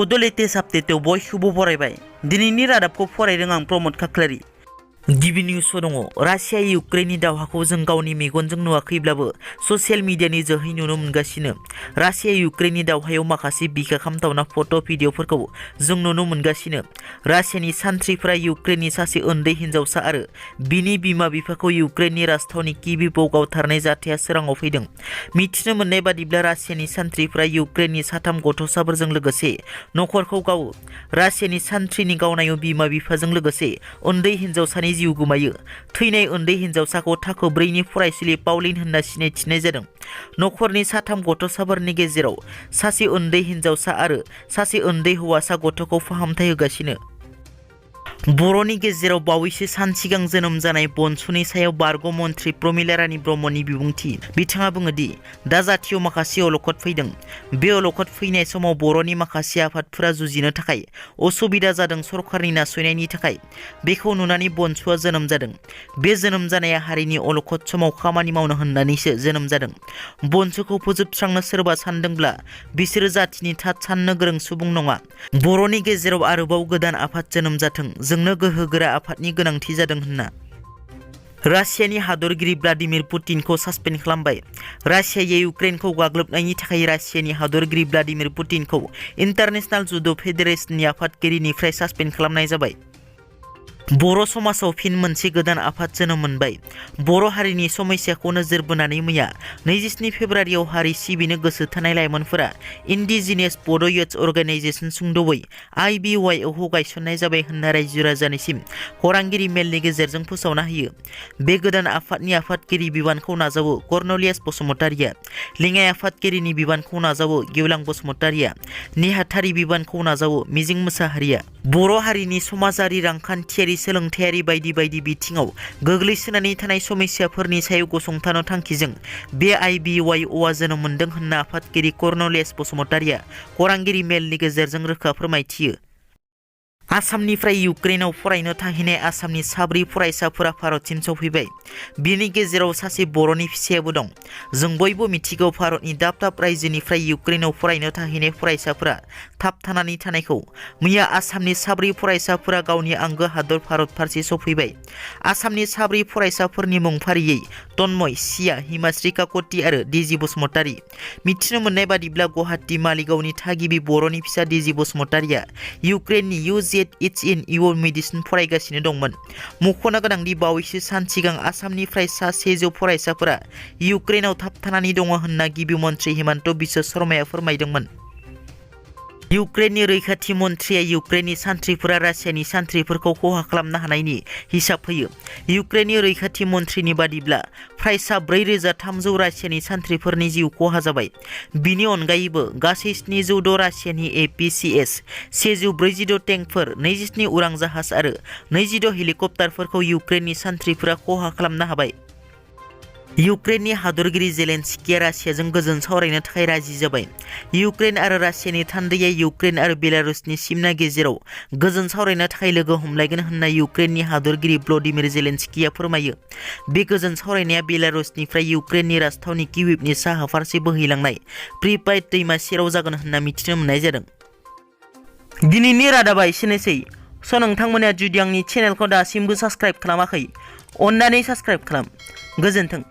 बड' लेटेस्ट आपडेटआव बयखौबो बरायबाय। दिनैनि रादाबखौ फरायदों आं प्रमद खाख्लारि। गिबि निउसआव दङ रासिया इउक्रेननि दावहाखौ जों गावनि मेगनजों नुवाखैब्लाबो ससियेल मिडियानि जोहै नुनो मोनगासिनो। रासिया इउक्रेननि दावहायाव माखासे बिखा खामथावना फट' भिडिअफोरखौ जों नुनो मोनगासिनो। रासियानि सान्थ्रिफोरा इउक्रेननि सासे उन्दै हिन्जावसा आरो बिनि बिमा बिफाखौ इउक्रेननि राजथावनि किभिभआव गावथारनाय जाथाया सोराङाव फैदों। मिथिनो मोननाय बादिब्ला रासियानि सान्थ्रिफोरा इउक्रेननि 3 गथ'साफोरजों लोगोसे नखरखौ गावो। रासियानि सान्थ्रिनि गावनायाव बिमा बिफाजों लोगोसे उन्दै हिन्जावसानि जिउ गोमायो। थैनाय उन्दै हिन्जावसाखौ थाखो 4नि फरायसुलि पाउलिन होनना सिनायथिनाय जादों। नखरनि 3 गथ'साफोरनि गेजेराव सासे उन्दै हिन्जावसा आरो सासे उन्दै हौवासा गथ'खौ फाहामथाय होगासिनो। बर'नि गेजेराव बावैसो सान सिगां जोनोम जानाय बनसुनि सायाव बारग' मन्थ्रि प्रमिला रानी ब्रह्मनि बिबुंथि। बिथाङा बुङो दि दा जाथियाव माखासे अलखद फैदों। बे अलखद फैनाय समाव बर'नि माखासे आफादफोरा जुजिनो थाखाय असुबिदा जादों सरकारनि नासयनायनि थाखाय। बेखौ नुनानै बनसुआ जोनोम जादों। बे जोनोम जानाया हारिनि अलखद समाव खामानि मावनो होननानैसो जोनोम जादों। बनसुखौ फोजोबस्रांनो सोरबा सानदोंब्ला बिसोरो जाथिनि थाद साननो गोरों सुबुं नङा। बर'नि गेजेराव आरोबाव गोदान आफाद जोनोम जाथों, जोंनो गोहोगोरा आफादनि गोनांथि जादों होनना। रासियानि हादरगिरि व्लादिमिर पुतिनखौ सासपेन्ड खालामबाय। रासियाया इउक्रेनखौ गाग्लोबनायनि थाखाय रासियानि हादरगिरि व्लादिमिर पुतिनखौ इन्टारनेशनेल जुड' फेडारेशननि आफादगिरिनिफ्राय सासपेन्ड खालामनाय जाबाय। बर' समाजाव फिन मोनसे गोदान आफाद जोनोम मोनबाय। बर' हारिनि समस्याखौ नोजोर बोनानै मैया 27 फेब्रुवारियाव हारि सिबिनो गोसो थानाय लाइमोनफोरा इन्डिजिनियास बड' युथ अर्गेनाइजेसन सुंद'यै IBYO गायसननाय जाबाय होनना रायजो राजानिसिम खौरांगिरि मेलनि गेजेरजों फोसावना होयो। बे गोदान आफादनि आफादगिरि बिबानखौ नाजावो कर्नलियास बसुमतारिया, लेङाइ आफादगिरिनि बिबानखौ नाजावो गेवलां बसुमतारिया, नेहाथारि बिबानखौ नाजावो मिजिं मोसाहारिया। बर' हारिनि समाजारि, रांखान्थियारि, सोलोंथायारि बायदि बायदि बिथिङाव गोग्लैसोनानै थानाय समस्याफोरनि सायाव गसंथानो थांखिजों बे IBYOआ जोनोम मोनदों होनना आफादगिरि कर्नलियास बसुमतारिया खौरांगिरि मेलनि गेजेरजों रोखा फोरमायथियो। आसामनिफ्राय इउक्रेनाव फरायनो थाहैनाय आसामनि 4 फरायसाफोरा भारतसिम सौफैबाय। बिनि गेजेराव सासे बर'नि फिसायाबो दं। जों बयबो मिथिगौ भारतनि दाब दाब रायजोनिफ्राय इउक्रेनाव फरायनो थाहैनाय फरायसाफोरा थाबथानानै थानायखौ। मैया आसामनि 4 फरायसाफोरा गावनि आंगो हादर भारत फारसे सौफैबाय। आसामनि 4 फरायसाफोरनि मुं फारियै तन्मय, सिया, हिमाश्री काकति आरो डिजि बसुमतारी। मिथिनो मोननाय बादिब्ला गुवाहाटी मालिगावनि थागिबि बर'नि फिसा डिजि बसुमतारीया इउक्रेननि UZHIN मेडिसिन फरायगासिनो दंमोन। मख'नो गोनांदि बावैसो सान सिगां आसामनिफ्राय सा 100 फरायसाफोरा इउक्रेनाव थाबथानानै दङ होनना गिबि मन्थ्रि हिमन्त बिश्व शर्माया फोरमायदोंमोन। इउक्रेननि रैखाथि मन्थ्रिया इउक्रेननि सान्थ्रिफोरा रासियानि सान्थ्रिफोरखौ खहा खालामनो हानायनि हिसाब होयो। इउक्रेननि रैखाथि मन्थ्रिनि बादिब्ला फ्राय 4,300 रासियानि सान्थ्रिफोरनि जिउ खहा जाबाय। बिनि अनगायैबो गासै 706 रासियानि APCS, 146 टेंकफोर, 27 उरां जाहाज आरो 26 हेलिकप्टारफोरखौ इउक्रेननि सान्थ्रिफोरा खहा खालामनो हाबाय। इउक्रेननि हादरगिरि जेलेन्स्किया रासियाजों गोजोन सावरायनो थाखाय राजि जाबाय। इउक्रेन आरो रासियानि थान्दैया इउक्रेन आरो बेलारुसनि सिमना गेजेराव गोजोन सावरायनो थाखाय लोगो हमलायगोन होनना इउक्रेननि हादरगिरि भ्लादिमिर जेलेन्स्किया फोरमायो। बे गोजोन सावरायनाया बेलारुसनिफ्राय इउक्रेननि राजथावनि किभिभनि साहा फारसे बोहैलांनाय प्रिपाइड दैमा सेराव जागोन होनना मिथिनो मोननाय जादों। दिनैनि रादाबा एसेनोसै। नोंथांमोना जुदि आंनि चेनेलखौ दासिमबो साबस्क्राइब खालामाखै, अन्नानै साबस्क्राइब खालाम। गोजोन्थों।